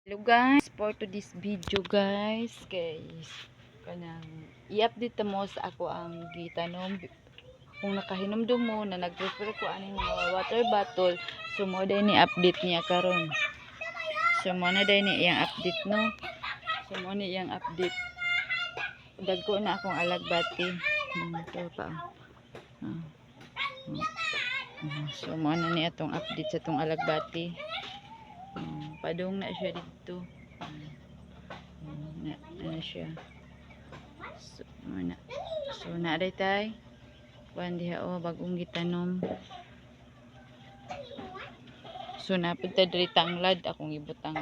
Hello guys, for to this video guys, kanang i-update mo sa ako ang gitanom kung nakahinumdum mo na nag-refer ko aning mga water bottle, so mo day ni update niya karon. So mo na day ni iyang update no. So mo ni iyang update. Dagko na akong alagbati. Ito pa. So mo na ni atong update sa tong alagbati. Padung na siya dito. Na siya. So na day tay. Kuan diha bagong gitanom. So napunta diri tanglad akong ibutang.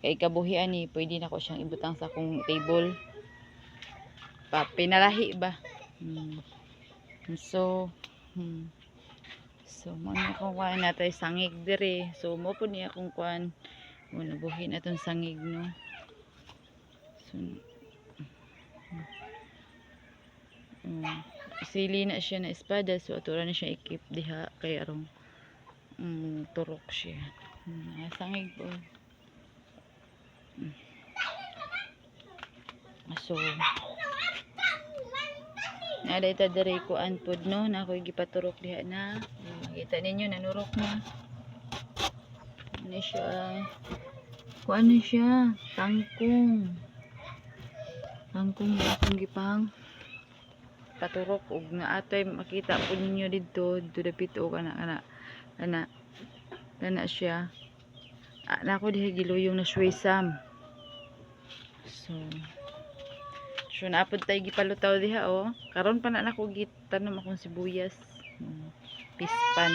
Kay kabuhian ni pwede na ko siyang ibutang sa akong table. Pinalahi ba? So mo na akong kuan natay sangig dire. So mo po niya akong kuan. Mo nabuhin atong sangig no. So sili na siya na espada, so atura na siya ikip diha kay arong turok siya. Sangig po. So naday ta diri ko anpod no na ako gipaturok diha na. Makita ninyo nanurok na. Ano siya? Kuan na siya? Tangkong na akong gipang paturok og naatoy makita po ninyo dito dapit o kana siya. Na ako diha giluyong na suwisam. So naapod tay gipalutaw diha karon pa na ako gitanom akong sibuyas, pispan.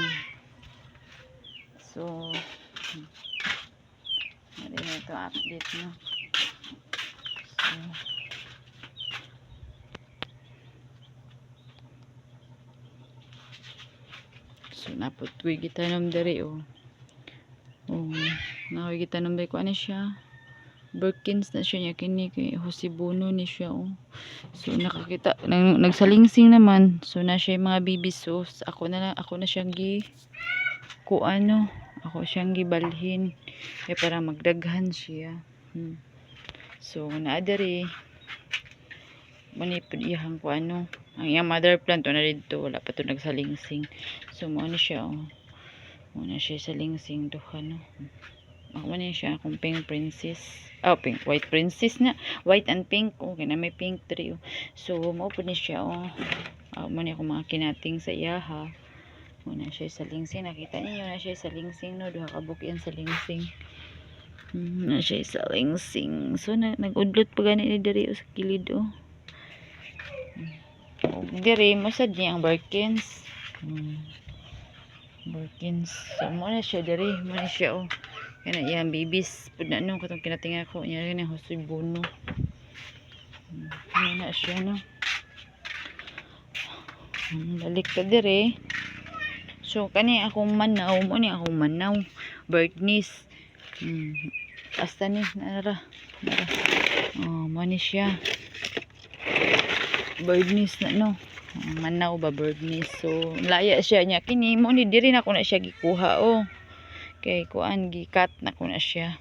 So ano na ito update no. So napod ko gitanom diri nakoy gitanom diri ko ano siya. Birkins na siya niya kini kay Hosibuno ni siya So nakakita nagsalingsing naman, so na siya mga bibis. So ako na siyang ako siyang gibalhin para magdaghan siya. So naa diri manipod iyang ang iyang mother plant na dito wala pa to nagsalingsing. So mo ni siya muna siya salingsing duha no. Ako man siya akong pink princess. White princess na. White and pink. Okay na may pink trio. So mo po ni siya mo ni ako mga kinating sa iyaha. Muna siya sa lingsing. Nakita niyo na siya sa lingsing no. Duha ka bukyan sa lingsing. Na siya sa lingsing. So nag-udlot pa gani ni diri sa kilid diri mo sad niya ang Birkins. Birkins. So mo na siya diri. Mo na siya kana iyang bibis pud na no katong kinatinga ko niya rin ang Hosibuno. Na siya no. Balik ka dire. So kani akong manaw mo ni akong manaw birdnest. Hasta ni nara. Mo ni siya. Birdnest na no. Manaw ba birdnest. So laya siya niya kini mo ni diri na ko na siya gikuha kay kuan gikat na ko na siya.